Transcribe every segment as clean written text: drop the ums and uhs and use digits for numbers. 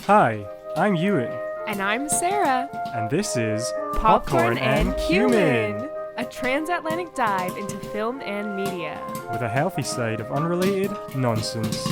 Hi, I'm Ewan. And I'm Sarah. And this is Popcorn and Cumin, a transatlantic dive into film and media. with a healthy side of unrelated nonsense.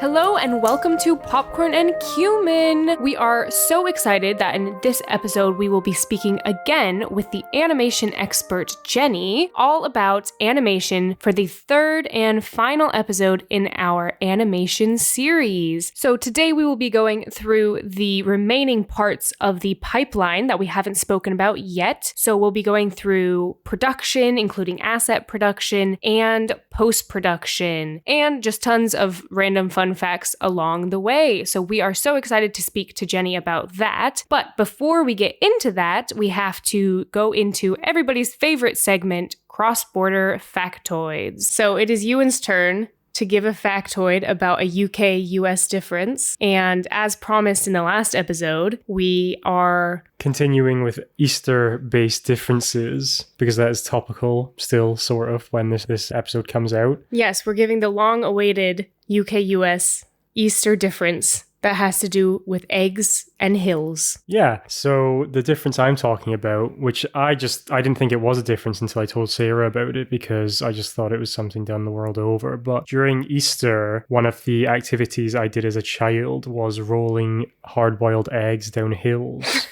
Hello and welcome to Popcorn and Cumin. We are so excited that in this episode we will be speaking again with the animation expert Jenny, all about animation for the third and final episode in our animation series. So today we will be going through the remaining parts of the pipeline that we haven't spoken about yet. So we'll be going through production, including asset production and post-production, and just tons of random fun facts along the way. So we are so excited to speak to Jenny about that. But before we get into that, we have to go into everybody's favorite segment, cross-border factoids. So it is Ewan's turn to give a factoid about a UK-US difference. And as promised in the last episode, we are Continuing with Easter-based differences, because that is topical still, sort of, when this episode comes out. Yes, we're giving the long-awaited UK-US Easter difference that has to do with eggs and hills. Yeah, so the difference I'm talking about, which I didn't think it was a difference until I told Sarah about it, because I just thought it was something done the world over. But during Easter, one of the activities I did as a child was rolling hard-boiled eggs down hills.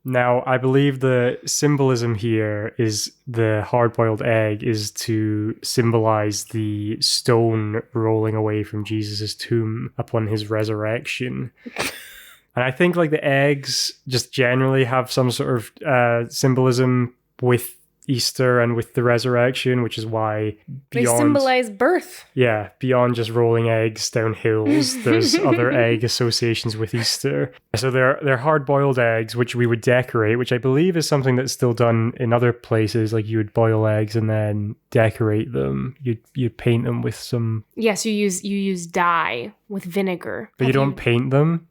Now, I believe the symbolism here is the hard-boiled egg is to symbolize the stone rolling away from Jesus' tomb upon his resurrection. And I think like the eggs just generally have some sort of symbolism with Easter and with the resurrection, which is why they symbolize birth. Yeah, beyond just rolling eggs down hills, there's other egg associations with Easter. So they're hard-boiled eggs, which we would decorate, which I believe is something that's still done in other places. Like you would boil eggs and then decorate them. You'd paint them with some. Yes, you use dye with vinegar. But you don't paint them.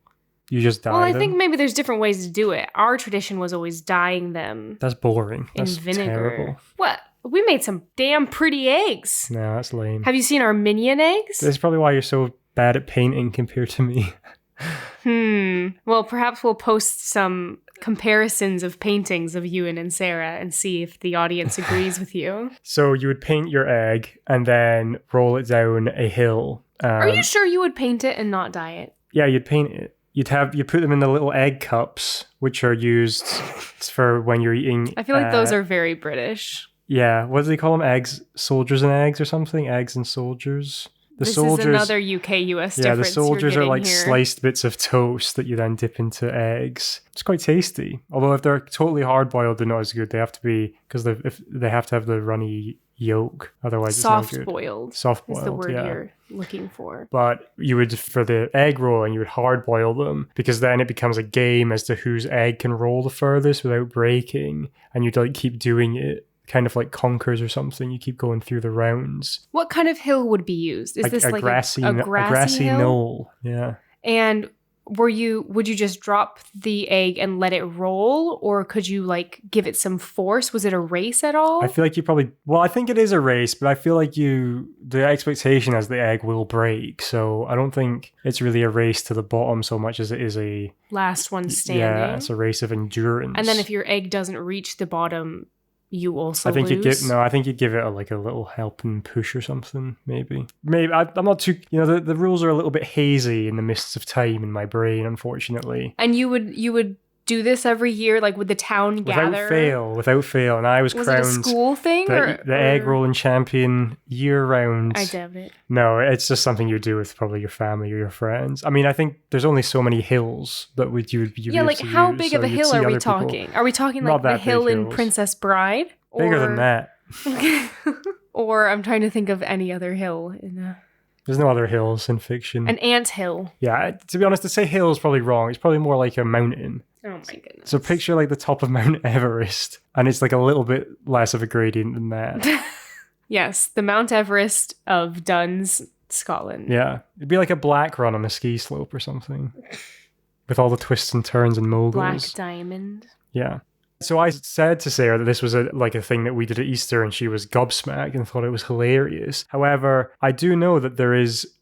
You just dye them? Well, I think maybe there's different ways to do it. Our tradition was always dyeing them. That's boring. That's in vinegar. Terrible. What? We made some damn pretty eggs. No, that's lame. Have you seen our minion eggs? That's probably why you're so bad at painting compared to me. Well, perhaps we'll post some comparisons of paintings of Ewan and Sarah and see if the audience agrees with you. So you would paint your egg and then roll it down a hill. Are you sure you would paint it and not dye it? Yeah, you'd paint it. You put them in the little egg cups, which are used for when you're eating. I feel like those are very British. Yeah, what do they call them? Eggs, soldiers and eggs or something? Eggs and soldiers. This is another UK-US difference. Yeah, the soldiers are like here. sliced bits of toast that you then dip into eggs. It's quite tasty. Although if they're totally hard-boiled, they're not as good. They have to be, because they have to have the runny yolk. Otherwise, it's not good. Soft-boiled. Soft-boiled, is the word yeah. you're looking for. But you would, for the egg rolling, you would hard-boil them, because then it becomes a game as to whose egg can roll the furthest without breaking, and you'd like keep doing it. Kind of like Conkers or something. You keep going through the rounds. What kind of hill would be used? Is this like a grassy hill? knoll? Yeah. And would you just drop the egg and let it roll, or could you like give it some force? Was it a race at all? I feel like I think it is a race, but I feel like the expectation is the egg will break. So I don't think it's really a race to the bottom so much as it is a last one standing. Yeah, it's a race of endurance. And then if your egg doesn't reach the bottom, you also lose? I think you'd give it a little helping push or something, maybe. I'm not too, the rules are a little bit hazy in the mists of time in my brain, unfortunately. And you would do this every year, like would the town gather? Without fail. And I was crowned it a school thing? The egg rolling champion year round. I doubt it. No, it's just something you do with probably your family or your friends. I mean, I think there's only so many hills that you yeah, like how big of a hill are we talking? Are we talking like the hill in Princess Bride? Bigger than that. Or I'm trying to think of any other hill There's no other hills in fiction. An ant hill. Yeah, to be honest, to say hill is probably wrong. It's probably more like a mountain. Oh my goodness. So picture like the top of Mount Everest, and it's like a little bit less of a gradient than that. Yes, the Mount Everest of Duns, Scotland. Yeah, it'd be like a black run on a ski slope or something. With all the twists and turns and moguls. Black diamond. Yeah. So I said to Sarah that this was a thing that we did at Easter, and she was gobsmacked and thought it was hilarious. However, I do know that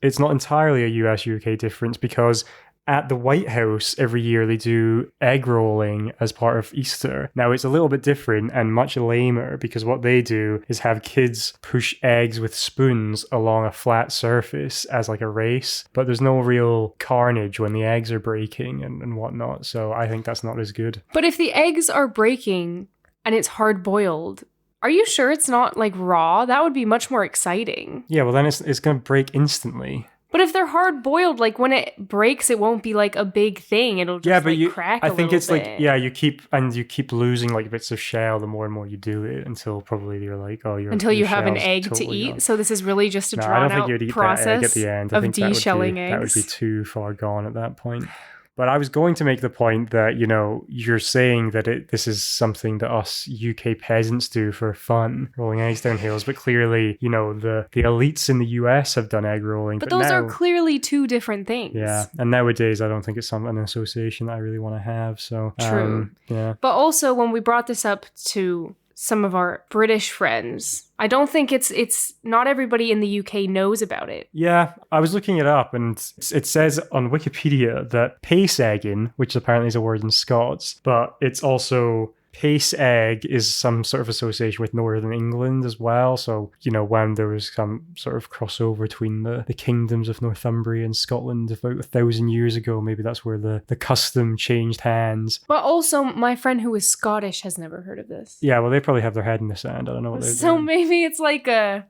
it's not entirely a US-UK difference, because at the White House every year they do egg rolling as part of Easter. Now it's a little bit different and much lamer, because what they do is have kids push eggs with spoons along a flat surface as like a race, but there's no real carnage when the eggs are breaking and whatnot. So I think that's not as good. But if the eggs are breaking and it's hard boiled, are you sure it's not like raw? That would be much more exciting. Yeah, well then it's going to break instantly. But if they're hard boiled, like when it breaks, it won't be like a big thing. It'll just crack a little bit. I think it's like, you keep losing like bits of shell the more and more you do it, until probably you're like, oh, until you have an egg totally to eat. gone. So this is really just a drawn out process at the end. of deshelling eggs. That would be too far gone at that point. But I was going to make the point that, you're saying that this is something that us UK peasants do for fun, rolling eggs down hills. But clearly, the elites in the US have done egg rolling. But those are clearly two different things. Yeah. And nowadays, I don't think it's an association that I really want to have. So, true. Yeah. But also, when we brought this up to some of our British friends, I don't think it's not everybody in the UK knows about it. Yeah, I was looking it up, and it says on Wikipedia that pace egging, which apparently is a word in Scots, but it's also pace egg is some sort of association with Northern England as well. So, when there was some sort of crossover between the kingdoms of Northumbria and Scotland about 1,000 years ago, maybe that's where the custom changed hands. But also, my friend who is Scottish has never heard of this. Yeah, well, they probably have their head in the sand. I don't know what they're doing. So maybe it's like a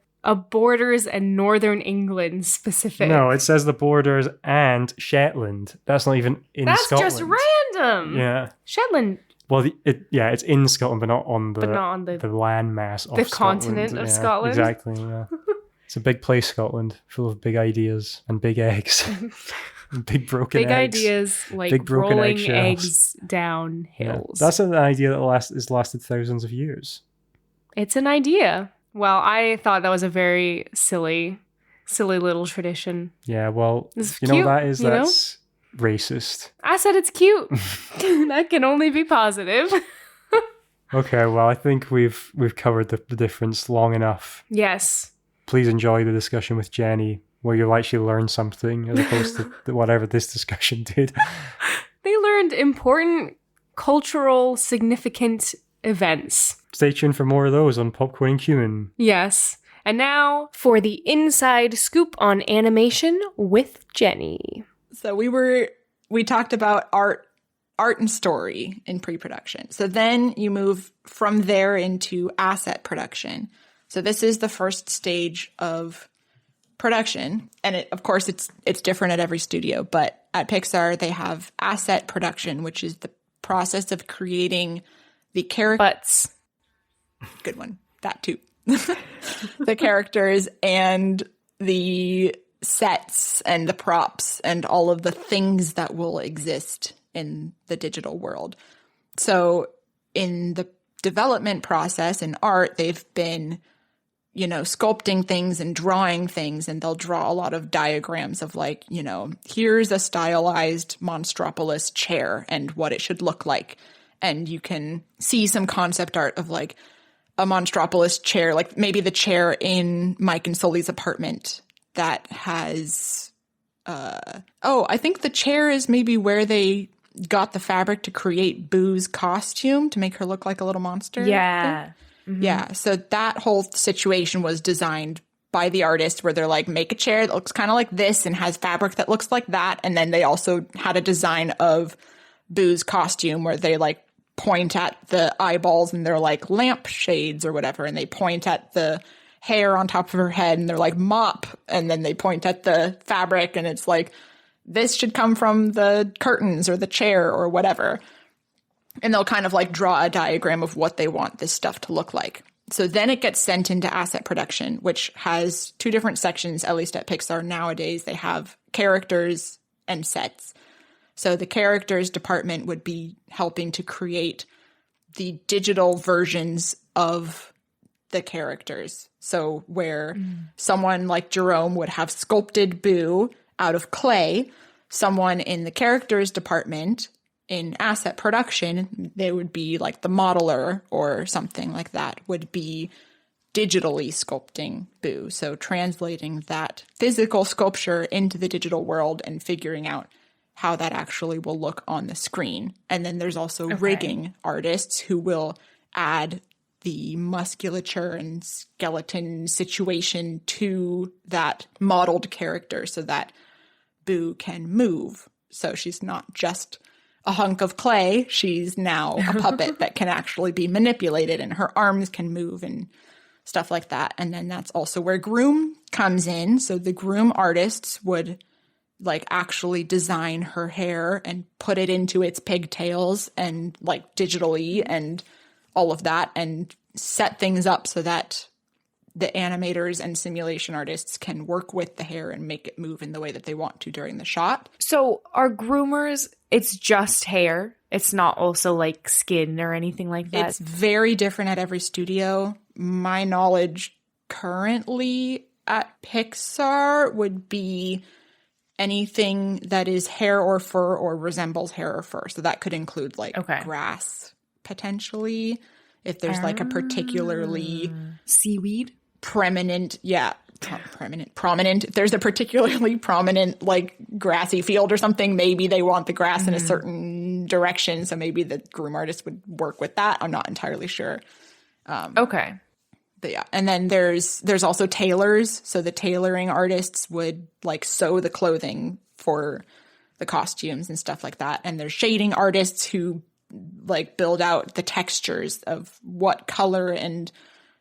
Borders and Northern England specific. No, it says the Borders and Shetland. That's not even in Scotland. That's just random. Yeah. Shetland. Well, it's in Scotland, but not on the landmass of the Scotland. continent of Scotland. Exactly, yeah. It's a big place, Scotland, full of big ideas and big eggs. And big broken eggs. Big ideas, like big rolling eggs down hills. Yeah. That's an idea that has lasted thousands of years. It's an idea. Well, I thought that was a very silly little tradition. Yeah, well, it's you cute, know what that is? That's racist. I said it's cute. That can only be positive. Okay, well, I think we've covered the difference long enough. Yes. Please enjoy the discussion with Jenny, where you'll actually learn something as opposed to whatever this discussion did. They learned important, cultural, significant events. Stay tuned for more of those on Popcorn and Cumin. Yes. And now for the inside scoop on animation with Jenny. So we talked about art and story in pre-production. So then you move from there into asset production. So this is the first stage of production. And of course, it's different at every studio. But at Pixar, they have asset production, which is the process of creating the characters. Good one. That too. The characters and the sets and the props and all of the things that will exist in the digital world. So in the development process in art, they've been, sculpting things and drawing things, and they'll draw a lot of diagrams of like, here's a stylized Monstropolis chair and what it should look like. And you can see some concept art of like a Monstropolis chair, like maybe the chair in Mike and Sully's apartment that has, I think the chair is maybe where they got the fabric to create Boo's costume to make her look like a little monster. Yeah. Mm-hmm. Yeah. So that whole situation was designed by the artist, where they're like, make a chair that looks kind of like this and has fabric that looks like that. And then they also had a design of Boo's costume where they like point at the eyeballs and they're like lamp shades or whatever. And they point at the hair on top of her head and they're like mop. And then they point at the fabric and it's like, this should come from the curtains or the chair or whatever. And they'll kind of like draw a diagram of what they want this stuff to look like. So then it gets sent into asset production, which has two different sections, at least at Pixar nowadays. They have characters and sets. So the characters department would be helping to create the digital versions of the characters. So where someone like Jerome would have sculpted Boo out of clay, someone in the characters department in asset production, they would be like the modeler or something like that would be digitally sculpting Boo. So translating that physical sculpture into the digital world and figuring out how that actually will look on the screen. And then there's also rigging artists who will add the musculature and skeleton situation to that modeled character so that Boo can move. So she's not just a hunk of clay. She's now a puppet that can actually be manipulated, and her arms can move and stuff like that. And then that's also where groom comes in. So the groom artists would like actually design her hair and put it into its pigtails and like digitally and all of that, and set things up so that the animators and simulation artists can work with the hair and make it move in the way that they want to during the shot. So are groomers, it's just hair? It's not also like skin or anything like that? It's very different at every studio. My knowledge currently at Pixar would be anything that is hair or fur or resembles hair or fur. So that could include like grass potentially. If there's like a particularly seaweed prominent. If there's a particularly prominent like grassy field or something, maybe they want the grass in a certain direction. So maybe the groom artist would work with that. I'm not entirely sure. Okay. But yeah. And then there's also tailors. So the tailoring artists would like sew the clothing for the costumes and stuff like that. And there's shading artists who like build out the textures of what color and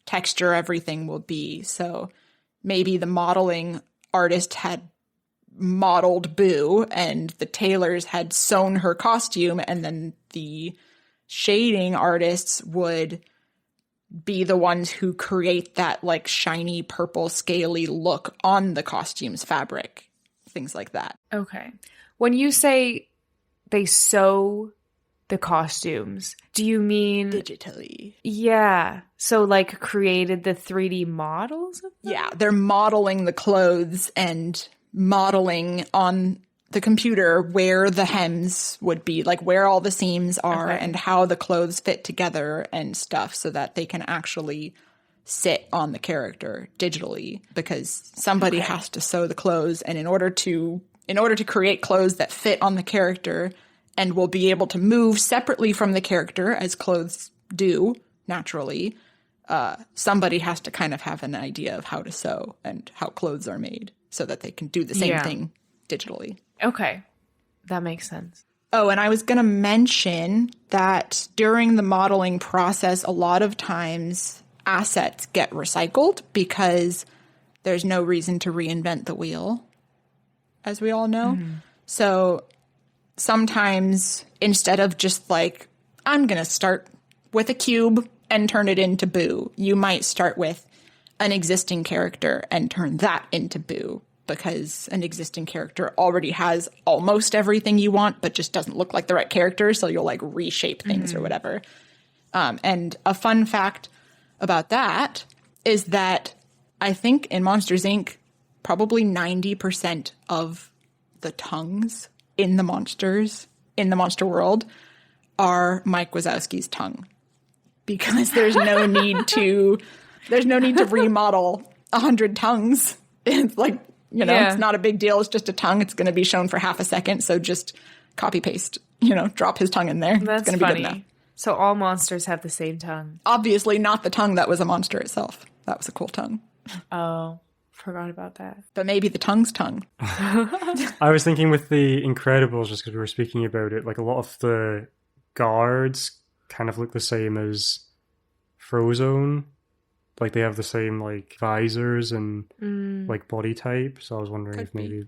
texture everything will be. So maybe the modeling artist had modeled Boo and the tailors had sewn her costume, and then the shading artists would be the ones who create that like shiny purple scaly look on the costume's fabric, things like that. Okay. When you say they sew the costumes, do you mean digitally? Yeah. So like created the 3D models of them? Yeah, they're modeling the clothes and modeling on the computer where the hems would be, like where all the seams are and how the clothes fit together and stuff, so that they can actually sit on the character digitally, because somebody has to sew the clothes, and in order to create clothes that fit on the character and will be able to move separately from the character as clothes do naturally, somebody has to kind of have an idea of how to sew and how clothes are made so that they can do the same thing digitally. Okay. That makes sense. Oh, and I was going to mention that during the modeling process, a lot of times assets get recycled because there's no reason to reinvent the wheel, as we all know. So sometimes instead of just like, I'm going to start with a cube and turn it into Boo, you might start with an existing character and turn that into Boo, because an existing character already has almost everything you want, but just doesn't look like the right character. So you'll like reshape things or whatever. And a fun fact about that is that I think in Monsters, Inc., probably 90% of the tongues in the monsters, in the monster world, are Mike Wazowski's tongue, because there's no need to remodel 100 tongues. It's like, it's not a big deal. It's just a tongue. It's going to be shown for half a second. So just copy paste, drop his tongue in there. That's it's going to be good enough. So all monsters have the same tongue. Obviously not the tongue that was a monster itself. That was a cool tongue. Oh, forgot about that. But maybe the tongue's tongue. I was thinking with the Incredibles, just because we were speaking about it, like a lot of the guards kind of look the same as Frozone. Like they have the same like visors and like body type. So I was wondering if maybe,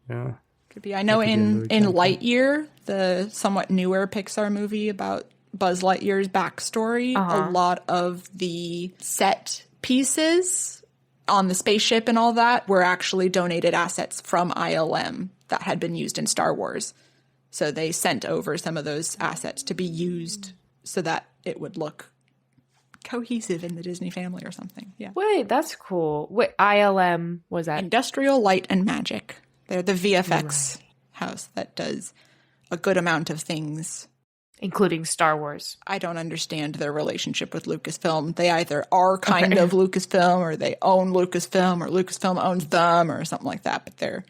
could be. I know in Lightyear, the somewhat newer Pixar movie about Buzz Lightyear's backstory, a lot of the set pieces on the spaceship and all that were actually donated assets from ILM that had been used in Star Wars. So they sent over some of those assets to be used so that it would look cohesive in the Disney family or something. Yeah. Wait, that's cool. Wait, ILM was that? Industrial Light and Magic. They're the VFX house that does a good amount of things. Including Star Wars. I don't understand their relationship with Lucasfilm. They either are kind of Lucasfilm, or they own Lucasfilm, or Lucasfilm owns them, or something like that. But they're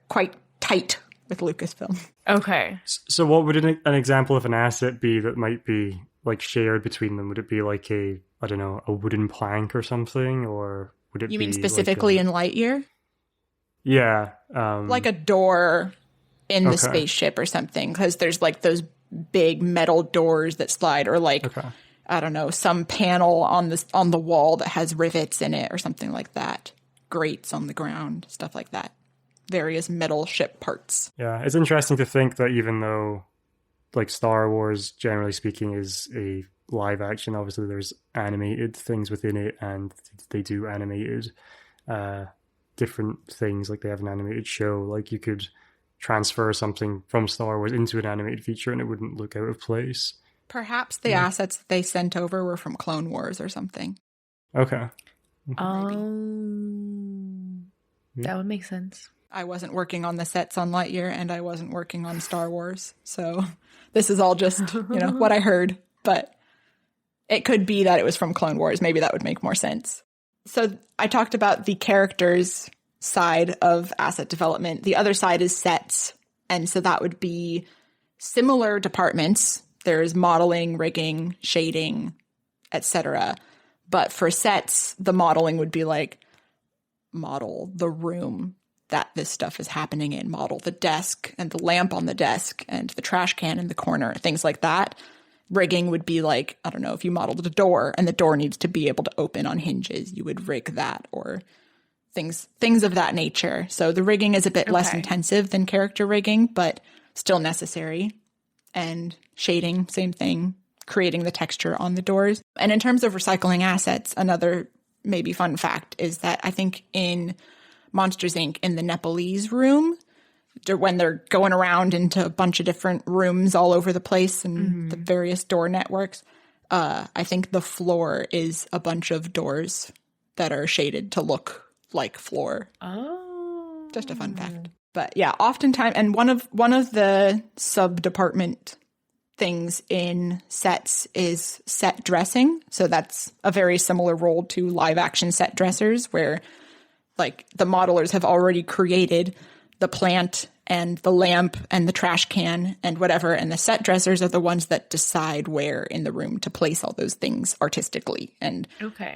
quite tight with Lucasfilm. Okay. So what would an example of an asset be that might be like shared between them? Would it be like a wooden plank or something, or would it be? You mean specifically in Lightyear? Yeah, like a door in the spaceship or something, because there's like those big metal doors that slide, or like I don't know, some panel on the wall that has rivets in it or something like that. Grates on the ground, stuff like that. Various metal ship parts. Yeah, it's interesting to think that even though like Star Wars, generally speaking, is a live action, obviously there's animated things within it, and they do animated different things. Like they have an animated show. Like you could transfer something from Star Wars into an animated feature and it wouldn't look out of place. Perhaps the assets that they sent over were from Clone Wars or something. Okay. That would make sense. I wasn't working on the sets on Lightyear, and I wasn't working on Star Wars, so this is all just, what I heard. But it could be that it was from Clone Wars. Maybe that would make more sense. So I talked about the characters side of asset development. The other side is sets. And so that would be similar departments. There's modeling, rigging, shading, etc. But for sets, the modeling would be like model the room that this stuff is happening in, model the desk and the lamp on the desk and the trash can in the corner, things like that. Rigging would be like, I don't know, if you modeled a door and the door needs to be able to open on hinges, you would rig that, or things of that nature. So the rigging is a bit less intensive than character rigging, but still necessary. And shading, same thing, creating the texture on the doors. And in terms of recycling assets, another maybe fun fact is that I think in Monsters, Inc., in the Nepalese room, when they're going around into a bunch of different rooms all over the place and the various door networks, I think the floor is a bunch of doors that are shaded to look like floor. Oh. Just a fun fact. But yeah, oftentimes, and one of the sub-department things in sets is set dressing. So that's a very similar role to live action set dressers, where like the modelers have already created the plant and the lamp and the trash can and whatever, and the set dressers are the ones that decide where in the room to place all those things artistically and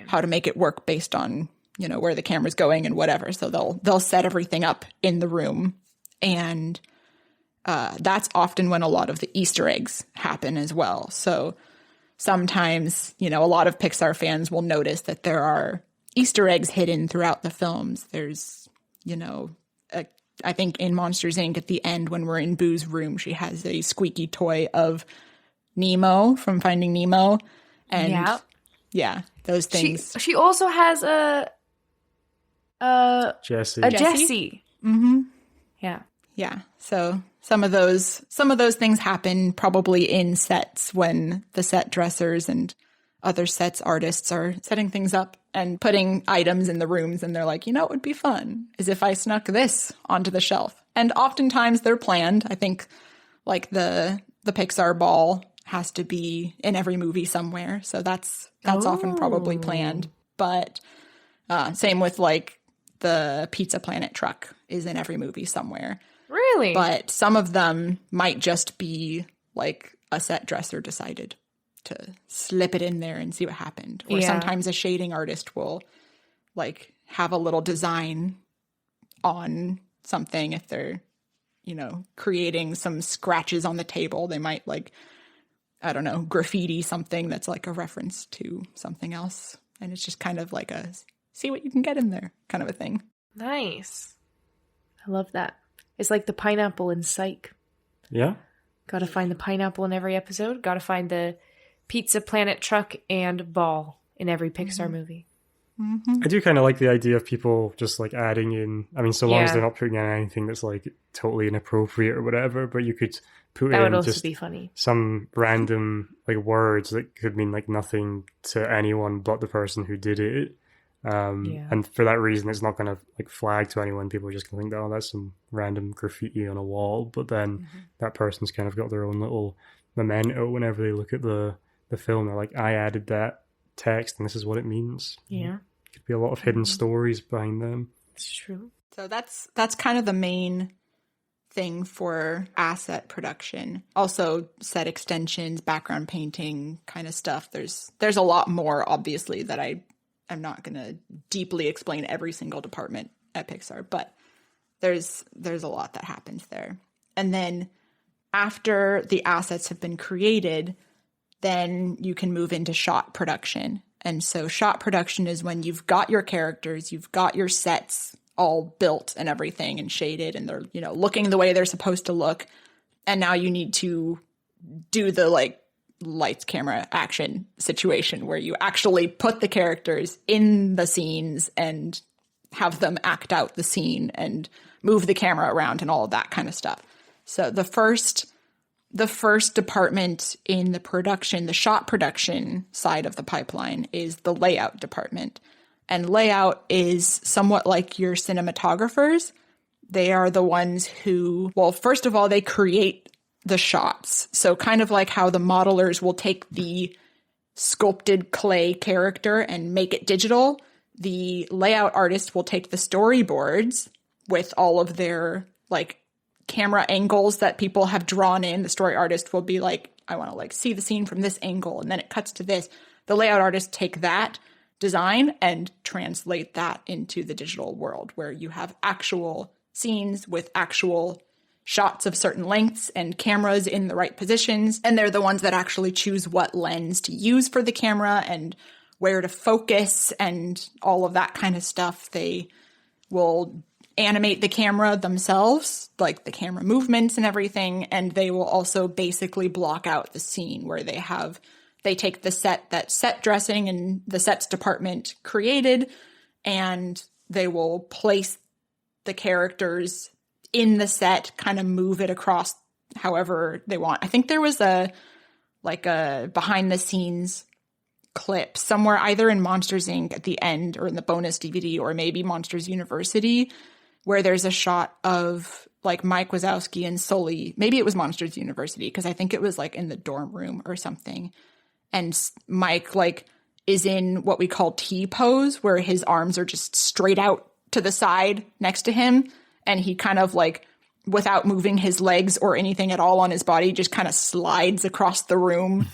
how to make it work based on where the camera's going and whatever. So they'll set everything up in the room, and that's often when a lot of the Easter eggs happen as well. So sometimes a lot of Pixar fans will notice that there are Easter eggs hidden throughout the films. There's I think in Monsters, Inc., at the end when we're in Boo's room, she has a squeaky toy of Nemo from Finding Nemo, and those things. She also has a Jessie. Jessie. Mm-hmm. Yeah. So some of those things happen probably in sets when the set dressers and other sets artists are setting things up and putting items in the rooms, and they're like, what would be fun is if I snuck this onto the shelf. And oftentimes they're planned. I think like the Pixar ball has to be in every movie somewhere, so that's often probably planned. But same with like the Pizza Planet truck is in every movie somewhere. Really? But some of them might just be like a set dresser decided to slip it in there and see what happened. Or sometimes a shading artist will like have a little design on something. If they're, creating some scratches on the table, they might like, I don't know, graffiti something that's like a reference to something else. And it's just kind of like a see what you can get in there kind of a thing. Nice. I love that. It's like the pineapple in Psych. Yeah. Got to find the pineapple in every episode. Got to find the Pizza Planet truck and ball in every Pixar movie. Mm-hmm. I do kind of like the idea of people just like adding in, so long as they're not putting in anything that's like totally inappropriate or whatever, but you could put that in would also just be funny. Some random like words that could mean like nothing to anyone but the person who did it. And for that reason, it's not going to like flag to anyone. People are just going to think, oh, that's some random graffiti on a wall. But then that person's kind of got their own little memento whenever they look at the film. They're like, I added that text and this is what it means. Yeah. Could be a lot of hidden stories behind them. It's true. So that's kind of the main thing for asset production. Also set extensions, background painting kind of stuff. There's a lot more, obviously, that I'm not going to deeply explain every single department at Pixar, but there's a lot that happens there. And then after the assets have been created, then you can move into shot production. And so shot production is when you've got your characters, you've got your sets all built and everything and shaded, and they're, you know, looking the way they're supposed to look. And now you need to do the like lights, camera, action situation where you actually put the characters in the scenes and have them act out the scene and move the camera around and all of that kind of stuff. So the first department in the production, the shot production side of the pipeline, is the layout department. And layout is somewhat like your cinematographers. They are the ones who, well, first of all, they create the shots. So kind of like how the modelers will take the sculpted clay character and make it digital, the layout artist will take the storyboards with all of their like camera angles that people have drawn in. The story artist will be like, I want to like see the scene from this angle, and then it cuts to this. The layout artists take that design and translate that into the digital world where you have actual scenes with actual shots of certain lengths and cameras in the right positions. And they're the ones that actually choose what lens to use for the camera and where to focus and all of that kind of stuff. They will animate the camera themselves, like the camera movements and everything. And they will also basically block out the scene where they take the set that set dressing and the sets department created, and they will place the characters in the set, kind of move it across however they want. I think there was a behind the scenes clip somewhere, either in Monsters Inc. at the end or in the bonus DVD, or maybe Monsters University, where there's a shot of like Mike Wazowski and Sully. Maybe it was Monsters University, because I think it was like in the dorm room or something. And Mike like is in what we call T pose, where his arms are just straight out to the side next to him. And he kind of like, without moving his legs or anything at all on his body, just kind of slides across the room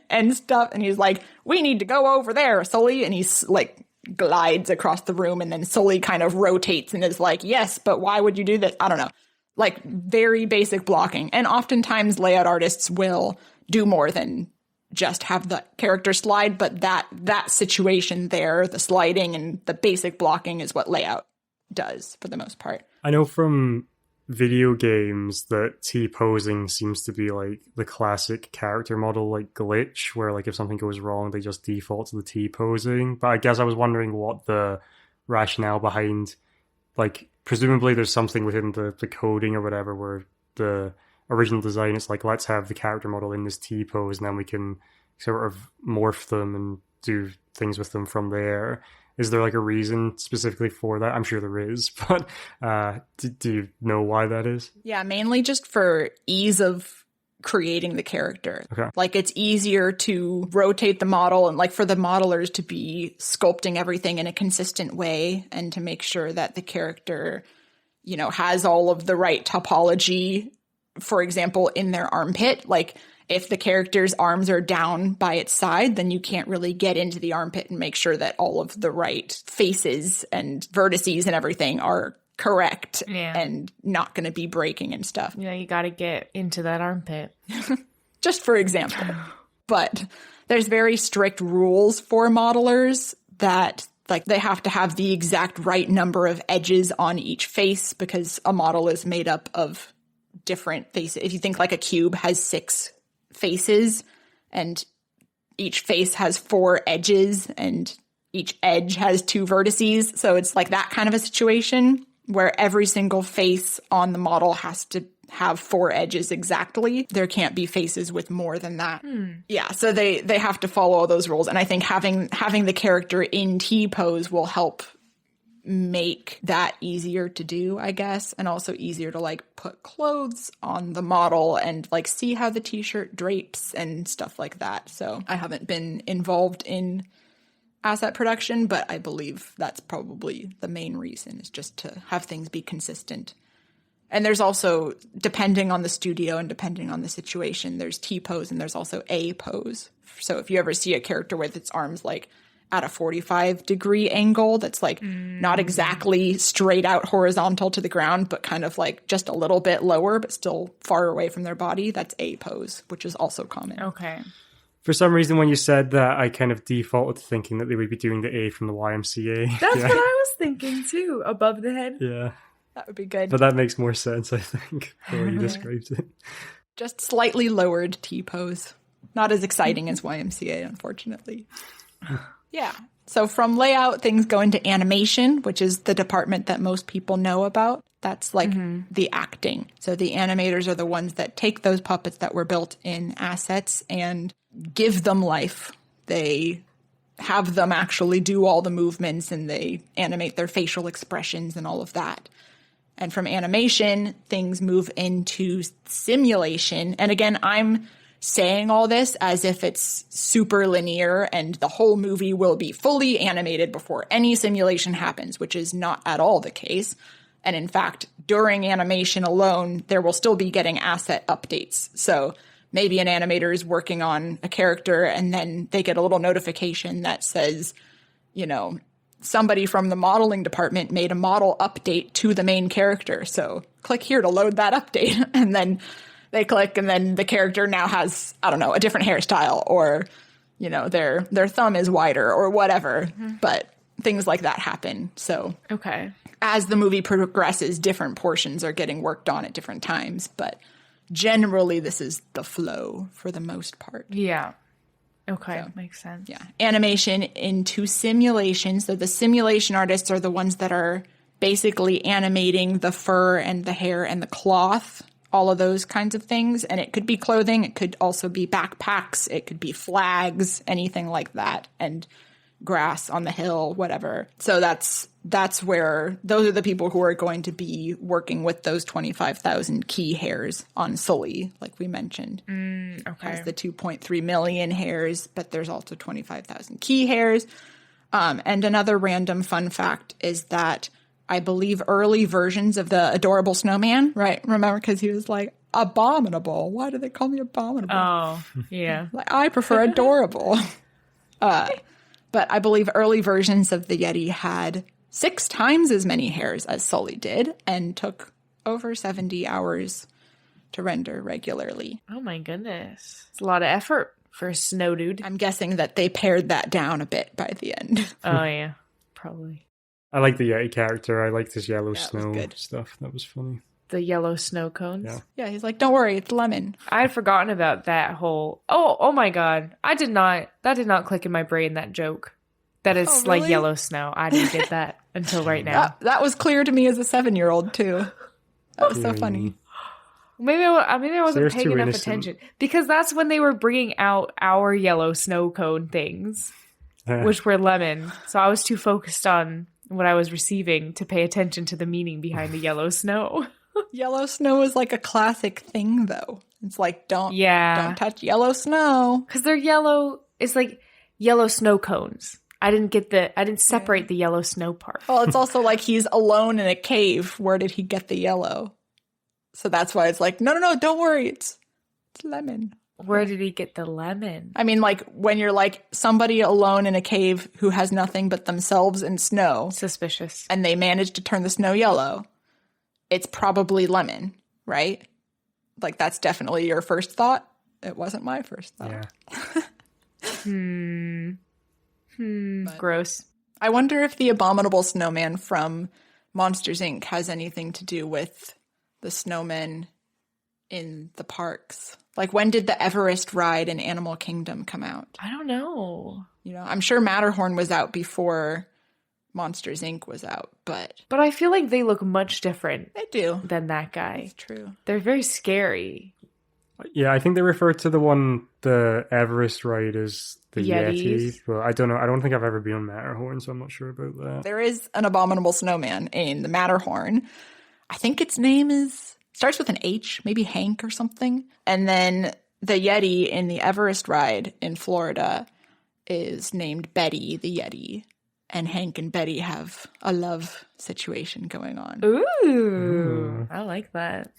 and stuff. And he's like, we need to go over there, Sully. And he's like glides across the room, and then Sully kind of rotates and is like, yes, but why would you do that? I don't know. Like very basic blocking. And oftentimes layout artists will do more than just have the character slide, but that situation there, the sliding and the basic blocking, is what layout does for the most part. I know from video games that T-posing seems to be like the classic character model like glitch, where like if something goes wrong, they just default to the T-posing. But I guess I was wondering what the rationale behind, like, presumably there's something within the coding or whatever where the original design, it's like, let's have the character model in this T-pose and then we can sort of morph them and do things with them from there. Is there like a reason specifically for that? I'm sure there is, but do you know why that is? Yeah, mainly just for ease of creating the character. Okay. Like it's easier to rotate the model and like for the modelers to be sculpting everything in a consistent way and to make sure that the character, you know, has all of the right topology. For example, in their armpit, like if the character's arms are down by its side, then you can't really get into the armpit and make sure that all of the right faces and vertices and everything are correct and not going to be breaking and stuff. Yeah, you got to get into that armpit. Just for example. But there's very strict rules for modelers that like they have to have the exact right number of edges on each face, because a model is made up of different faces. If you think like a cube has 6 faces and each face has 4 edges and each edge has 2 vertices. So it's like that kind of a situation where every single face on the model has to have 4 edges exactly. There can't be faces with more than that. Yeah, so they have to follow all those rules. And I think having the character in T-pose will help make that easier to do, I guess, and also easier to like put clothes on the model and like see how the t-shirt drapes and stuff like that. So I haven't been involved in asset production, but I believe that's probably the main reason, is just to have things be consistent. And there's also, depending on the studio and depending on the situation, there's T-pose and there's also A-pose. So if you ever see a character with its arms like at a 45-degree angle that's like not exactly straight out horizontal to the ground, but kind of like just a little bit lower, but still far away from their body, that's A-pose, which is also common. Okay. For some reason, when you said that, I kind of defaulted to thinking that they would be doing the A from the YMCA. That's what I was thinking too, above the head. Yeah. That would be good. But that makes more sense, I think, the way you described it. Just slightly lowered T-pose. Not as exciting as YMCA, unfortunately. Yeah. So from layout, things go into animation, which is the department that most people know about. That's like the acting. So the animators are the ones that take those puppets that were built in assets and give them life. They have them actually do all the movements and they animate their facial expressions and all of that. And from animation, things move into simulation. And again, I'm saying all this as if it's super linear and the whole movie will be fully animated before any simulation happens, which is not at all the case. And in fact, during animation alone, there will still be getting asset updates. So maybe an animator is working on a character and then they get a little notification that says, you know, somebody from the modeling department made a model update to the main character. So click here to load that update. And then they click and then the character now has, I don't know, a different hairstyle or, you know, their thumb is wider or whatever. But things like that happen. So Okay. as the movie progresses, different portions are getting worked on at different times. But generally, this is the flow for the most part. Yeah. Okay. So, makes sense. Yeah. Animation into simulation. So the simulation artists are the ones that are basically animating the fur and the hair and the cloth, all of those kinds of things. And it could be clothing. It could also be backpacks. It could be flags, anything like that. And grass on the hill, whatever. So that's where those are the people who are going to be working with those 25,000 key hairs on Sully, like we mentioned. Okay. Has the 2.3 million hairs, but there's also 25,000 key hairs. And another random fun fact is that I believe early versions of the Adorable Snowman, right? Remember, because he was like, abominable. Why do they call me abominable? Oh, yeah. Like, I prefer adorable. But I believe early versions of the Yeti had 6 times as many hairs as Sully did and took over 70 hours to render regularly. Oh my goodness. It's a lot of effort for a snow dude. I'm guessing that they pared that down a bit by the end. Oh yeah, probably. I like the Yeti character. I liked his yellow That was snow good. stuff. That was funny. The yellow snow cones. Yeah. Yeah, he's like, don't worry, it's lemon. I had forgotten about that whole. Oh my god! That did not click in my brain. That joke. That is Oh, like really? yellow snow. I didn't get that until right now. That was clear to me as a 7-year-old too. That was so funny. Maybe I wasn't Sarah's paying too enough innocent. attention because that's when they were bringing out our yellow snow cone things, which were lemon. So I was too focused on what I was receiving to pay attention to the meaning behind the yellow snow. Yellow snow is like a classic thing though. It's like, don't Yeah, touch yellow snow. because they're yellow. It's like yellow snow cones. I didn't separate the yellow snow part. Well, it's also like he's alone in a cave. Where did he get the yellow? So that's why it's like, no, don't worry. It's lemon. Where did he get the lemon? I mean, like when you're like somebody alone in a cave who has nothing but themselves and snow, Suspicious. and they manage to turn the snow yellow, it's probably lemon, right? Like that's definitely your first thought. It wasn't my first thought. Yeah. Gross. I wonder if the abominable snowman from Monsters Inc. has anything to do with the snowmen in the parks. Like, when did the Everest ride in Animal Kingdom come out? I don't know. You know, I'm sure Matterhorn was out before Monsters Inc. was out, but But I feel like they look much different they do. than that guy. It's true. They're very scary. Yeah, I think they refer to the Everest ride as the Yetis. Yeti. But I don't know. I don't think I've ever been on Matterhorn, so I'm not sure about that. There is an abominable snowman in the Matterhorn. I think its name starts with an H, maybe Hank or something. And then the Yeti in the Everest ride in Florida is named Betty the Yeti. And Hank and Betty have a love situation going on. Ooh, I like that.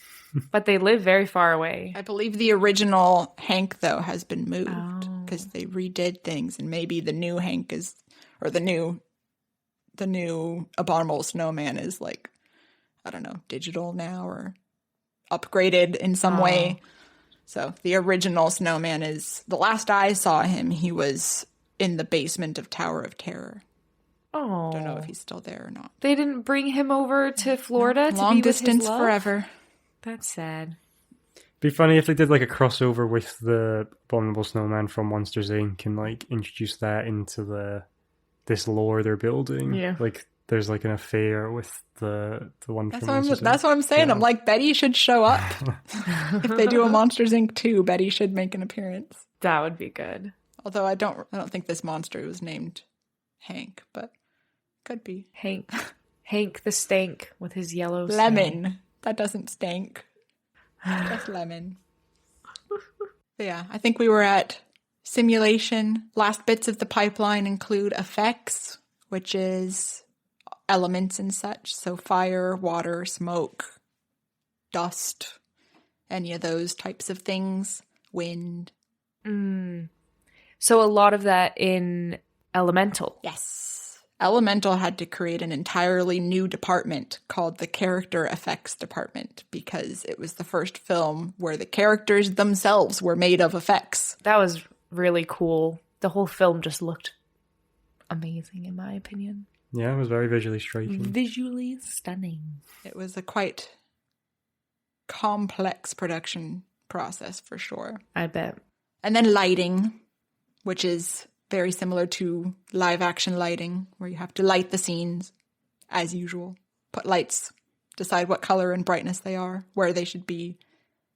But they live very far away. I believe the original Hank, though, has been moved Oh. because they redid things, and maybe the new Hank is, or the new abominable snowman is like, I don't know, digital now or upgraded in some way. So the original snowman is, the last I saw him, he was in the basement of Tower of Terror. Oh, Don't know if he's still there or not. they didn't bring him over to Florida to Long be with distance his love? forever. That's sad. Be funny if they did like a crossover with the Abominable Snowman from Monsters Inc. and like introduce that into this lore they're building. Yeah. Like there's like an affair with the one from Monsters Inc. That's what I'm saying. Yeah. I'm like, Betty should show up. If they do a Monsters Inc. 2, Betty should make an appearance. That would be good. Although I don't think this monster was named Hank, but could be. Hank the Stank with his yellow snow. Lemon. That doesn't stink. Just lemon. But yeah, I think we were at simulation. Last bits of the pipeline include effects, which is elements and such. So fire, water, smoke, dust, any of those types of things. Wind. So a lot of that in Elemental. Yes. Elemental had to create an entirely new department called the Character Effects Department because it was the first film where the characters themselves were made of effects. That was really cool. The whole film just looked amazing, in my opinion. Yeah, it was very visually striking. Visually stunning. It was a quite complex production process for sure. I bet. And then lighting, which is very similar to live action lighting, where you have to light the scenes as usual. Put lights, decide what color and brightness they are, where they should be,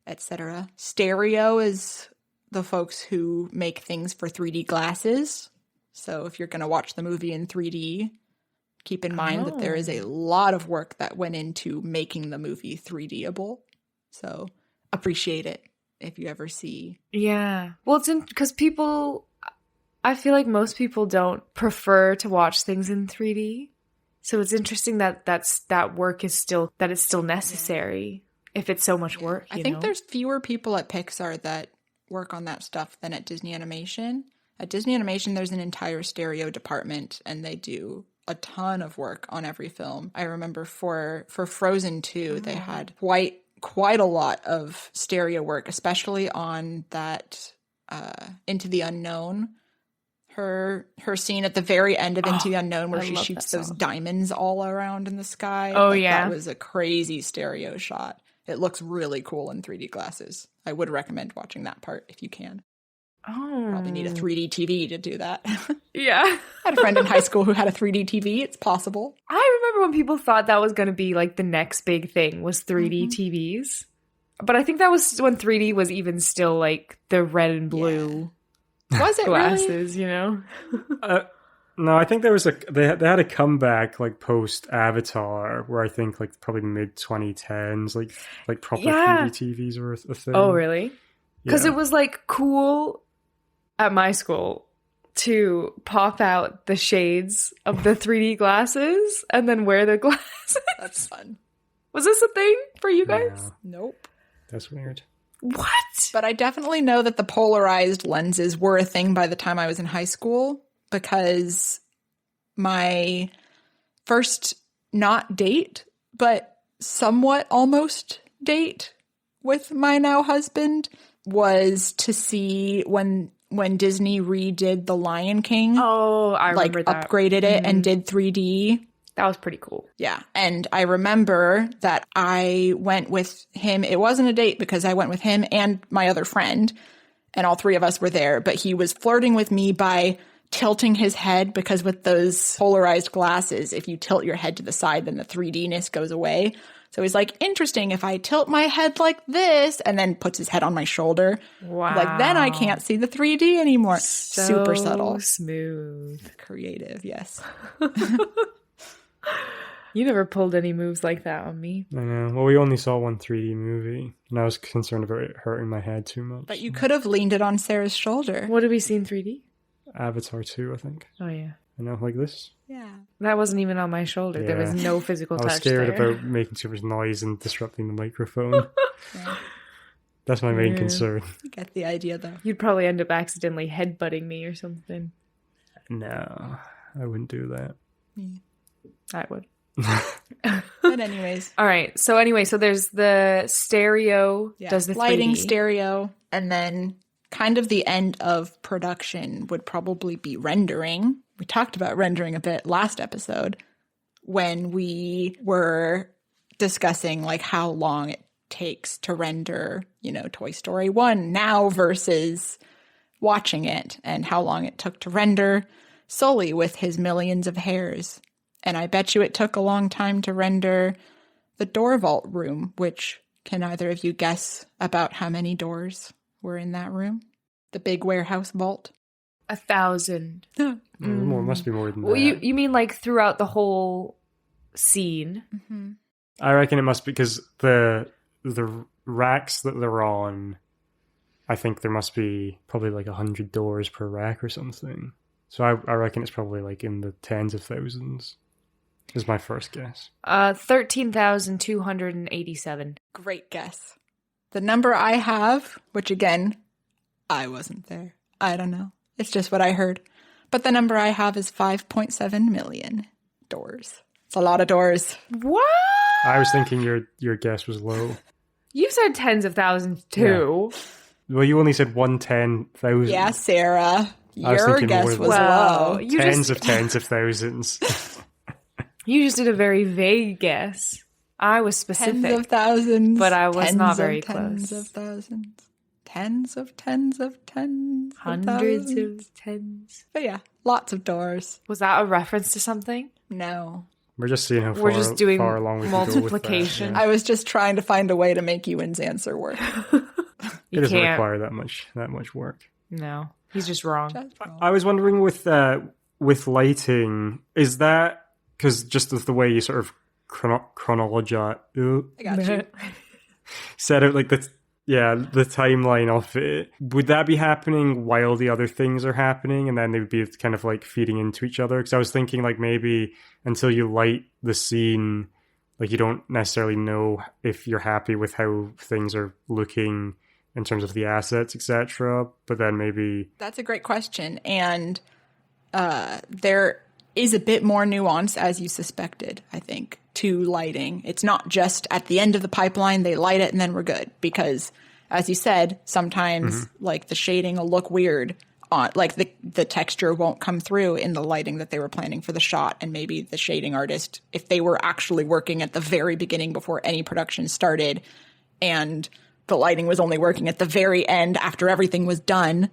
etc. Stereo is the folks who make things for 3D glasses. So if you're going to watch the movie in 3D, keep in mind that there is a lot of work that went into making the movie 3Dable. So appreciate it if you ever see. Yeah. Well, it's because I feel like most people don't prefer to watch things in 3D. So it's interesting that that work is still necessary if it's so much work. I think there's fewer people at Pixar that work on that stuff than at Disney Animation. At Disney Animation, there's an entire stereo department, and they do a ton of work on every film. I remember for Frozen 2, they had quite a lot of stereo work, especially on that Into the Unknown. Her scene at the very end of Into the Unknown where she shoots those diamonds all around in the sky. Oh, yeah. That was a crazy stereo shot. It looks really cool in 3D glasses. I would recommend watching that part if you can. Oh. Probably need a 3D TV to do that. Yeah. I had a friend in high school who had a 3D TV. It's possible. I remember when people thought that was going to be like the next big thing was 3D TVs. But I think that was when 3D was even still like the red and blue Was it glasses, you know? No, I think there was they had a comeback like post Avatar where I think like probably mid 2010s like proper 3D TVs were a thing. Oh, really? Because Yeah. it was like cool at my school to pop out the shades of the 3D glasses and then wear the glasses. That's fun. Was this a thing for you guys? Yeah, Nope. that's weird. What? But I definitely know that the polarized lenses were a thing by the time I was in high school because my first not date, but somewhat almost date with my now husband was to see when Disney redid The Lion King. Oh, I remember that. Upgraded it and did 3D. That was pretty cool. Yeah. And I remember that I went with him. It wasn't a date because I went with him and my other friend, and all three of us were there. But he was flirting with me by tilting his head, because with those polarized glasses, if you tilt your head to the side, then the 3D-ness goes away. So he's like, interesting, if I tilt my head like this, and then puts his head on my shoulder, Wow. like, then I can't see the 3D anymore. So super subtle. Smooth. Creative, yes. You never pulled any moves like that on me. I know. Well, we only saw one 3D movie, and I was concerned about it hurting my head too much. But you could have leaned it on Sarah's shoulder. What have we seen 3D? Avatar 2, I think. Oh, yeah. I know, like this. Yeah. That wasn't even on my shoulder. There was Yeah. no physical I was touch scared there. about making too much noise and disrupting the microphone. Yeah. That's my main Yeah. concern. I get the idea, though. You'd probably end up accidentally headbutting me or something. No, I wouldn't do that. I would. But anyways. All right. So anyway, so there's the stereo, Yeah. does the lighting, 3D. stereo, and then kind of the end of production would probably be rendering. We talked about rendering a bit last episode when we were discussing like how long it takes to render, you know, Toy Story 1 now versus watching it, and how long it took to render Sully with his millions of hairs. And I bet you it took a long time to render the door vault room, which can either of you guess about how many doors were in that room? The big warehouse vault? 1,000. More, must be more than Well, that. you mean like throughout the whole scene? Mm-hmm. I reckon it must be because the racks that they're on, I think there must be probably like 100 doors per rack or something. So I reckon it's probably like in the tens of thousands. Is my first guess. 13,287. Great guess. The number I have, which again, I wasn't there. I don't know. It's just what I heard. But the number I have is 5.7 million doors. It's a lot of doors. What? I was thinking your guess was low. You said tens of thousands too. Well, you only said 110,000. Yeah, Sarah. I was Your thinking more guess than was Wow. low. You tens just, of tens of thousands. you just did a very vague guess. I was specific. Tens of thousands. But I was tens not of very tens close. of thousands. Tens of tens of tens. of Hundreds thousands. of tens. But yeah, lots of doors. Was that a reference to something? No. We're just seeing how We're just doing far along we can multiplication. go with that. I was just trying to find a way to make Ewan's answer work. It doesn't require that much work. No, he's just wrong. Just wrong. I was wondering with lighting, is that because just of the way you sort of chronologize I got you. set out like the timeline of it, would that be happening while the other things are happening, and then they would be kind of like feeding into each other? Because I was thinking like maybe until you light the scene, like you don't necessarily know if you're happy with how things are looking in terms of the assets, etc. But then maybe That's a great question. And there is a bit more nuance, as you suspected, I think, to lighting. It's not just at the end of the pipeline, they light it and then we're good. Because, as you said, sometimes like the shading will look weird. Like the texture won't come through in the lighting that they were planning for the shot. And maybe the shading artist, if they were actually working at the very beginning before any production started, and the lighting was only working at the very end after everything was done,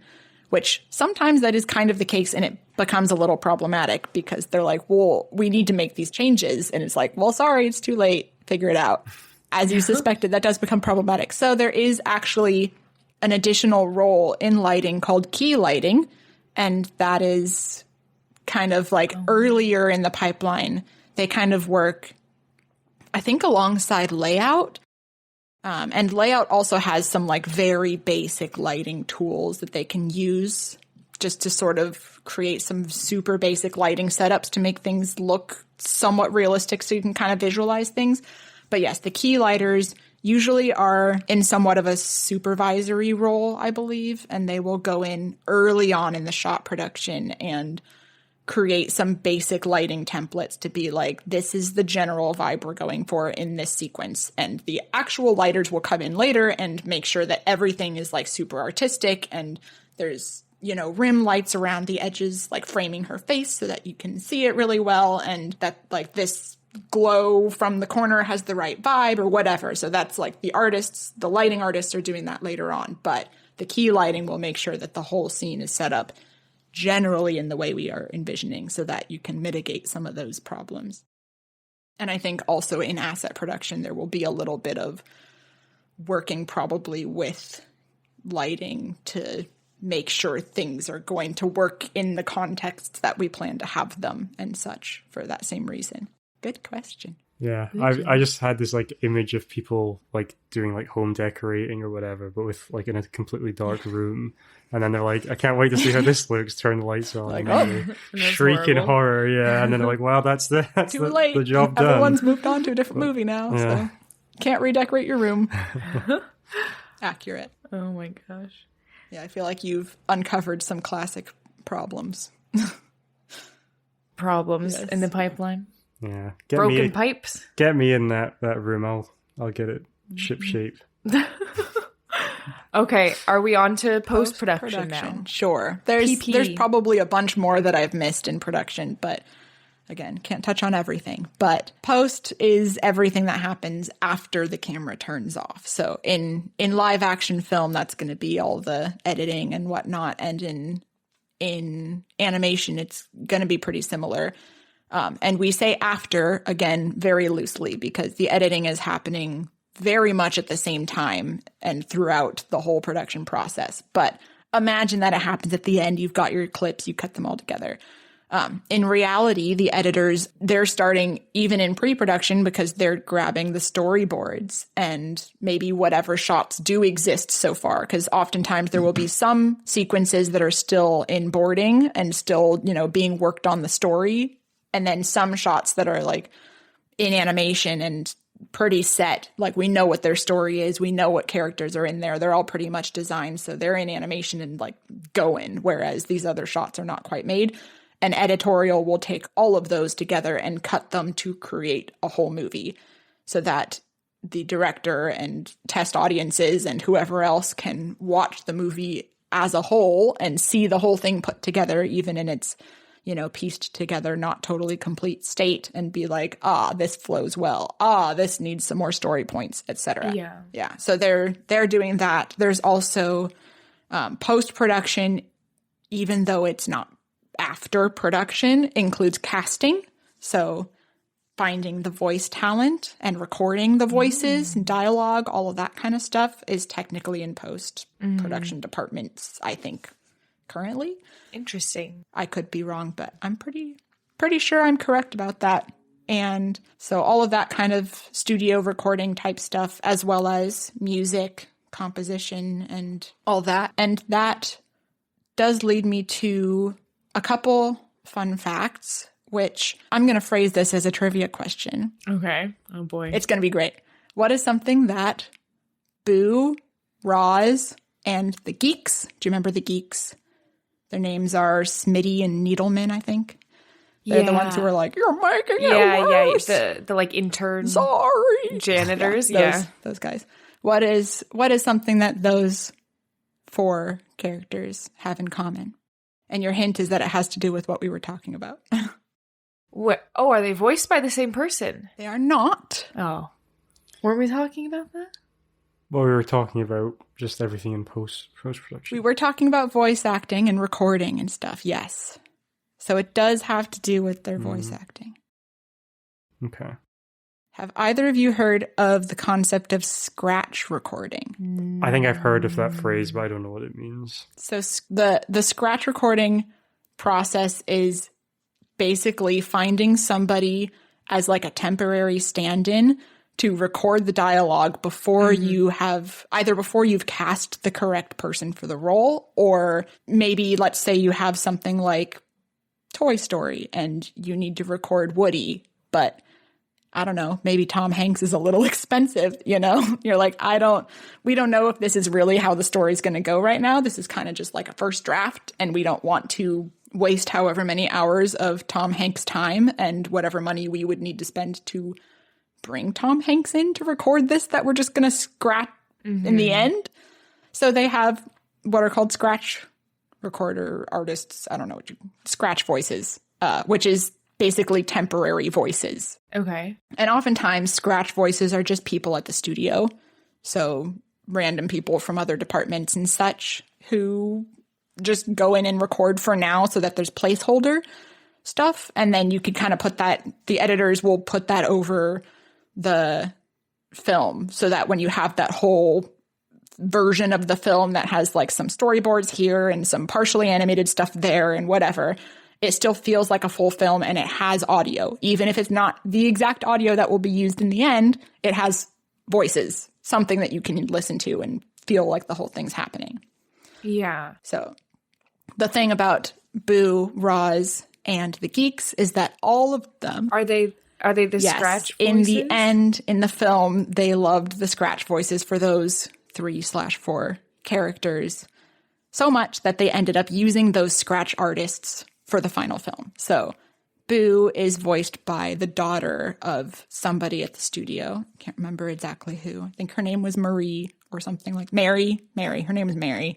which sometimes that is kind of the case, and it becomes a little problematic because they're like, well, we need to make these changes. And it's like, well, sorry, it's too late. Figure it out. As you suspected, that does become problematic. So there is actually an additional role in lighting called key lighting. And that is kind of like earlier in the pipeline. They kind of work, I think, alongside layout. And layout also has some like very basic lighting tools that they can use just to sort of create some super basic lighting setups to make things look somewhat realistic so you can kind of visualize things. But yes, the key lighters usually are in somewhat of a supervisory role, I believe, and they will go in early on in the shot production and create some basic lighting templates to be like, this is the general vibe we're going for in this sequence. And the actual lighters will come in later and make sure that everything is like super artistic and there's, you know, rim lights around the edges, like framing her face so that you can see it really well. And that like this glow from the corner has the right vibe or whatever. So that's like the lighting artists are doing that later on. But the key lighting will make sure that the whole scene is set up generally in the way we are envisioning so that you can mitigate some of those problems. And I think also in asset production, there will be a little bit of working probably with lighting to make sure things are going to work in the context that we plan to have them and such for that same reason. Good question. Yeah, I just had this like image of people like doing like home decorating or whatever, but with like in a completely dark room, and then they're like, I can't wait to see how this looks. Turn the lights on, Like, and then they shriek in horror. Yeah, and then they're like, wow, that's Too late. the job done. Everyone's moved on to a different movie now, so can't redecorate your room. Accurate. Oh my gosh. Yeah, I feel like you've uncovered some classic problems. Problems Yes. in the pipeline. Yeah, Broken pipes. Get me in that room. I'll get it ship shape. Okay, are we on to post-production now? Sure. There's probably a bunch more that I've missed in production, but again, can't touch on everything. But post is everything that happens after the camera turns off. So in live action film, that's going to be all the editing and whatnot. And in animation, it's going to be pretty similar. And we say after, again, very loosely, because the editing is happening very much at the same time and throughout the whole production process. But imagine that it happens at the end. You've got your clips, you cut them all together. In reality, the editors, they're starting even in pre-production because they're grabbing the storyboards and maybe whatever shots do exist so far. Because oftentimes there will be some sequences that are still in boarding and still, being worked on the story. And then some shots that are like in animation and pretty set. Like we know what their story is. We know what characters are in there. They're all pretty much designed. So they're in animation and like going, whereas these other shots are not quite made. And editorial will take all of those together and cut them to create a whole movie so that the director and test audiences and whoever else can watch the movie as a whole and see the whole thing put together, even in its pieced together, not totally complete state, and be like, this flows well. This needs some more story points, etc. Yeah. So they're doing that. There's also post-production, even though it's not after production, includes casting. So finding the voice talent and recording the voices and dialogue, all of that kind of stuff is technically in post-production departments, I think, currently. Interesting. I could be wrong, but I'm pretty sure I'm correct about that. And so all of that kind of studio recording type stuff, as well as music, composition, and all that. And that does lead me to a couple fun facts, which I'm going to phrase this as a trivia question. Okay. Oh boy. It's going to be great. What is something that Boo, Roz, and the Geeks, do you remember the Geeks? Their names are Smitty and Needleman, I think. They're the ones who are like, you're making it worse. The like intern Sorry. janitors. Those guys. What is something that those four characters have in common? And your hint is that it has to do with what we were talking about. What? Oh, are they voiced by the same person? They are not. Oh. Weren't we talking about that? Well, we were talking about just everything in post-production. We were talking about voice acting and recording and stuff, yes. So it does have to do with their voice acting. Okay. Have either of you heard of the concept of scratch recording? I think I've heard of that phrase, but I don't know what it means. So the scratch recording process is basically finding somebody as like a temporary stand-in to record the dialogue before you have, either before you've cast the correct person for the role, or maybe let's say you have something like Toy Story and you need to record Woody, but I don't know, maybe Tom Hanks is a little expensive, You're like, we don't know if this is really how the story's going to go right now. This is kind of just like a first draft, and we don't want to waste however many hours of Tom Hanks' time and whatever money we would need to spend to bring Tom Hanks in to record this that we're just going to scratch in the end. So they have what are called scratch recorder artists. I don't know scratch voices, which is basically temporary voices. Okay. And oftentimes scratch voices are just people at the studio. So random people from other departments and such who just go in and record for now so that there's placeholder stuff. And then you could kind of put that, the editors will put that over the film so that when you have that whole version of the film that has like some storyboards here and some partially animated stuff there and whatever, it still feels like a full film and it has audio. Even if it's not the exact audio that will be used in the end, it has voices, something that you can listen to and feel like the whole thing's happening. Yeah. So the thing about Boo, Roz, and the geeks is that all of them Are they the scratch voices? In the end, in the film, they loved the scratch voices for those 3/4 characters so much that they ended up using those scratch artists for the final film. So Boo is voiced by the daughter of somebody at the studio. I can't remember exactly who. I think her name was Marie or something like Mary. Her name is Mary.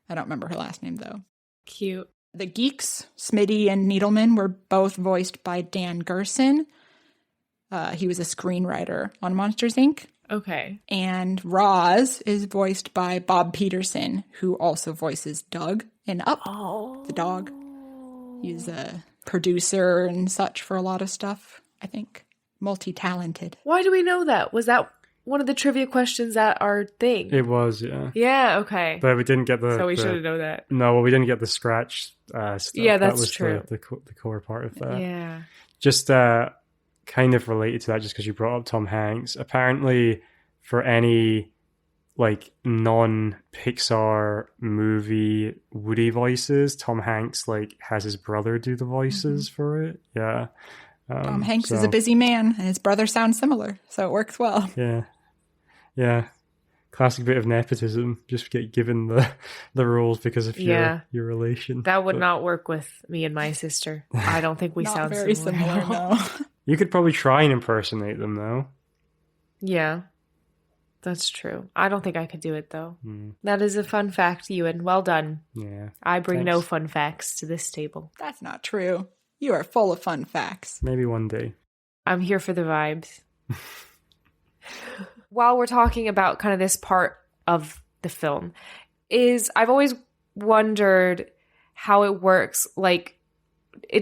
I don't remember her last name though. Cute. The geeks, Smitty and Needleman, were both voiced by Dan Gerson. He was a screenwriter on Monsters, Inc. Okay. And Roz is voiced by Bob Peterson, who also voices Doug in Up, the dog. He's a producer and such for a lot of stuff, I think. Multi-talented. Why do we know that? Was that one of the trivia questions at our thing? It was, yeah. Yeah, okay. But we didn't get the... So we should have known that. No, well, we didn't get the scratch stuff. Yeah, that's that was true. The core part of that. Yeah. Just kind of related to that, just because you brought up Tom Hanks. Apparently, for any like non-Pixar movie Woody voices, Tom Hanks like has his brother do the voices for it. Yeah. Tom Hanks is a busy man, and his brother sounds similar, so it works well. Yeah. Classic bit of nepotism. Just get given the roles because of your relation. That would not work with me and my sister. I don't think we sound very similar. no. You could probably try and impersonate them, though. Yeah, that's true. I don't think I could do it, though. That is a fun fact, Ewan. Well done. Yeah. I bring Thanks. no fun facts to this table. That's not true. You are full of fun facts. Maybe one day. I'm here for the vibes. While we're talking about kind of this part of the film, I've always wondered how it works. Like,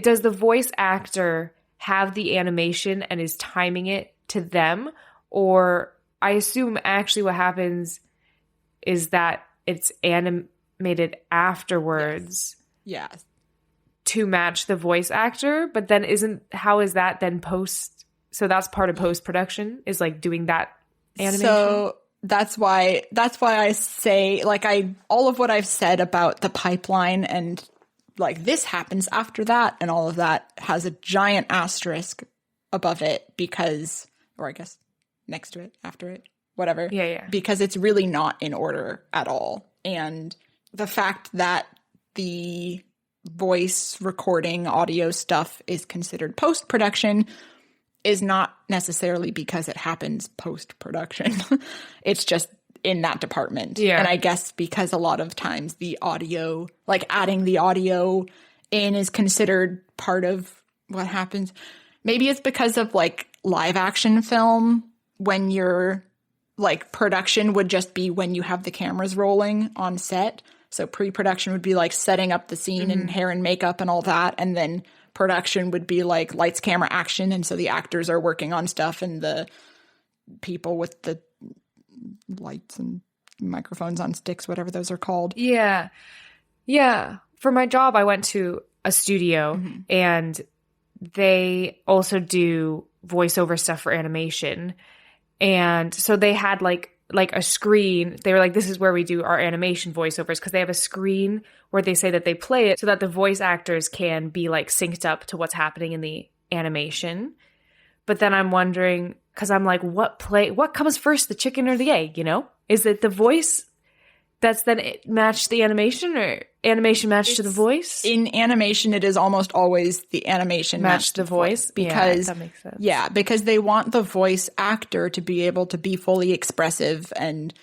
does the voice actor have the animation and is timing it to them? Or I assume actually what happens is that it's animated afterwards. Yes. To match the voice actor, but then how is that then post? So that's part of post-production is like doing that animation. So that's why I say like all of what I've said about the pipeline and like this happens after that and all of that has a giant asterisk above it because, or I guess next to it, after it, whatever. Yeah. Because it's really not in order at all. And the fact that the voice recording audio stuff is considered post-production is not necessarily because it happens post-production. It's just in that department. Yeah. And I guess because a lot of times the audio, like adding the audio in is considered part of what happens. Maybe it's because of like live action film when you're like production would just be when you have the cameras rolling on set. So pre-production would be like setting up the scene and hair and makeup and all that. And then production would be like lights, camera, action. And so the actors are working on stuff and the people with the lights and microphones on sticks, whatever those are called. Yeah. For my job, I went to a studio and they also do voiceover stuff for animation. And so they had like a screen. They were like, this is where we do our animation voiceovers because they have a screen where they say that they play it so that the voice actors can be like synced up to what's happening in the animation. But then I'm wondering, because I'm like, what comes first, the chicken or the egg, you know? Is it the voice that's then matched the animation or animation matched to the voice? In animation, it is almost always the animation matched the voice. Because that makes sense. Yeah, because they want the voice actor to be able to be fully expressive and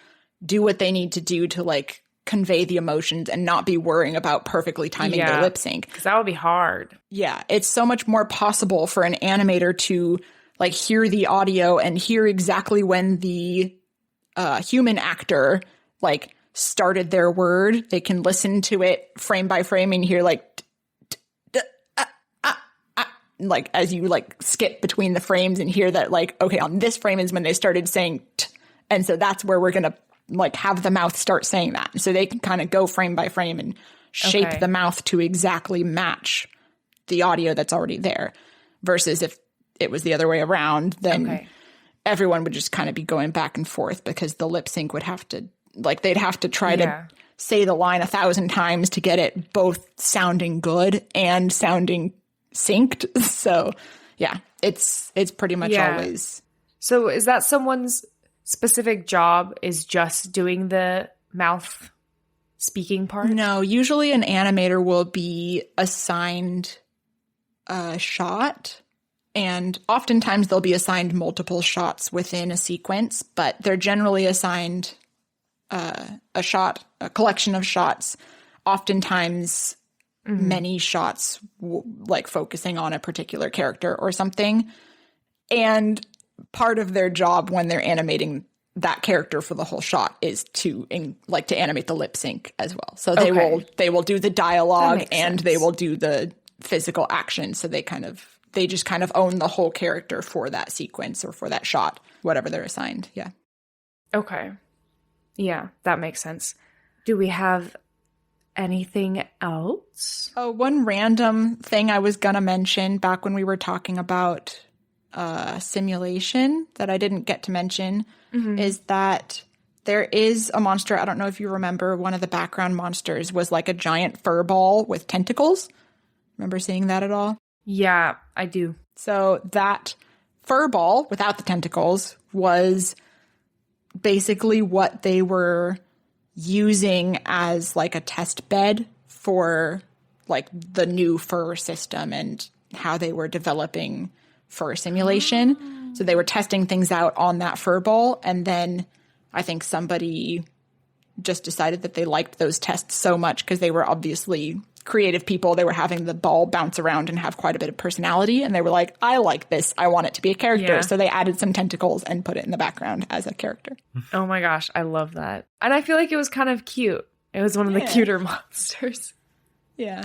do what they need to do to like convey the emotions and not be worrying about perfectly timing their lip sync. Because that would be hard. Yeah, it's so much more possible for an animator to like hear the audio and hear exactly when the human actor like started their word. They can listen to it frame by frame and hear like, like as you like skip between the frames and hear that like, okay, on this frame is when they started saying t. And so that's where we're going to like have the mouth start saying that. And so they can kind of go frame by frame and shape the mouth to exactly match the audio that's already there. Versus if it was the other way around, then everyone would just kind of be going back and forth because the lip sync would have to, like, they'd have to try to say the line 1,000 times to get it both sounding good and sounding synced. So yeah, it's pretty much always. So is that someone's specific job is just doing the mouth speaking part? No, usually an animator will be assigned a shot, and oftentimes they'll be assigned multiple shots within a sequence, but they're generally assigned a shot, a collection of shots, oftentimes many shots, like focusing on a particular character or something. And part of their job when they're animating that character for the whole shot is to animate the lip sync as well. So they will do the dialogue and they will do the physical action. So they just kind of own the whole character for that sequence or for that shot, whatever they're assigned. Yeah. Okay. Yeah, that makes sense. Do we have anything else? Oh, one random thing I was gonna mention back when we were talking about simulation that I didn't get to mention is that there is a monster. I don't know if you remember, one of the background monsters was like a giant fur ball with tentacles. Remember seeing that at all? Yeah, I do. So that fur ball without the tentacles was basically what they were using as like a test bed for like the new fur system and how they were developing fur simulation. So they were testing things out on that fur ball, and then I think somebody just decided that they liked those tests so much because they were obviously creative people. They were having the ball bounce around and have quite a bit of personality, and they were like, I like this. I want it to be a character. Yeah. So they added some tentacles and put it in the background as a character. Oh my gosh, I love that. And I feel like it was kind of cute. It was one of the cuter monsters. Yeah.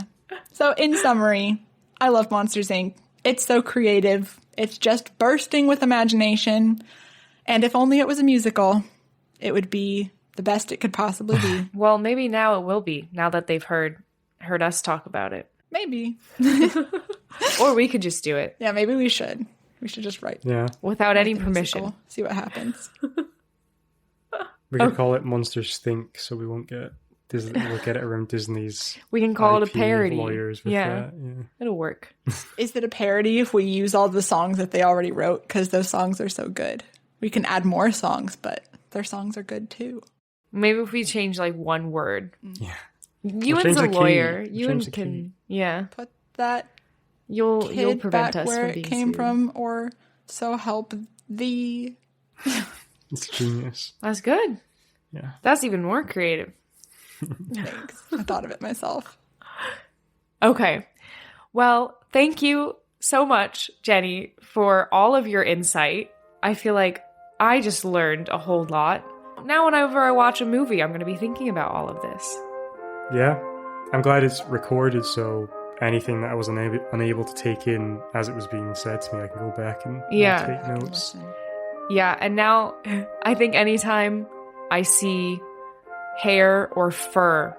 So in summary, I love Monsters, Inc. It's so creative. It's just bursting with imagination. And if only it was a musical, it would be the best it could possibly be. Well, maybe now it will be, now that they've heard us talk about it. Maybe. Or we could just do it. Yeah, maybe we should. We should just write. Yeah. Without any the permission. musical, see what happens. We could call it Monsters Think, so we won't get Disney. We'll get it around Disney's. We can call it a IP parody. Lawyers with that. Yeah. It'll work. Is it a parody if we use all the songs that they already wrote? Because those songs are so good. We can add more songs, but their songs are good too. Maybe if we change like one word. Yeah. Ewan's change a the key. lawyer. We'll Ewan change the can, key. yeah. Put that You'll kid prevent back us where from it being came sued. from, or so help thee. It's genius. That's good. Yeah. That's even more creative. Thanks. I thought of it myself. Okay. Well, thank you so much, Jenny, for all of your insight. I feel like I just learned a whole lot. Now whenever I watch a movie, I'm going to be thinking about all of this. Yeah. I'm glad it's recorded, so anything that I was unable to take in as it was being said to me, I can go back and take notes. Listen. Yeah, and now I think anytime I see hair or fur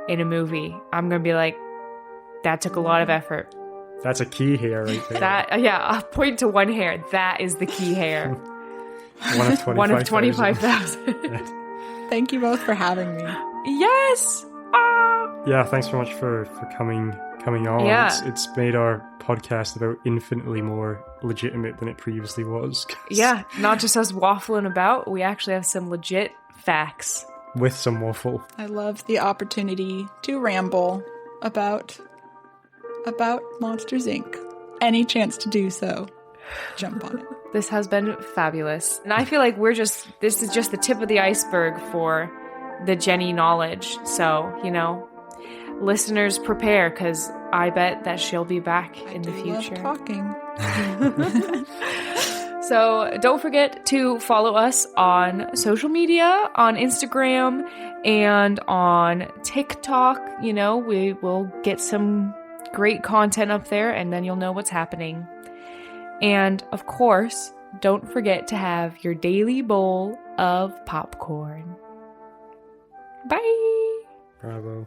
in a movie, I'm going to be like, that took a lot of effort. That's a key hair right there. I'll point to one hair. That is the key hair. One of 25,000. Thank you both for having me. Yes! Ah! Yeah, thanks so much for coming on. Yeah. It's made our podcast about infinitely more legitimate than it previously was. Yeah, not just us waffling about. We actually have some legit facts. With some waffle. I love the opportunity to ramble about Monsters, Inc. Any chance to do so, jump on it. This has been fabulous. And I feel like this is just the tip of the iceberg for the Jenny knowledge. So, listeners prepare, because I bet that she'll be back in the future. Love talking. So don't forget to follow us on social media, on Instagram and on TikTok. You know, we will get some great content up there and then you'll know what's happening. And of course, don't forget to have your daily bowl of popcorn. Bye! Bravo.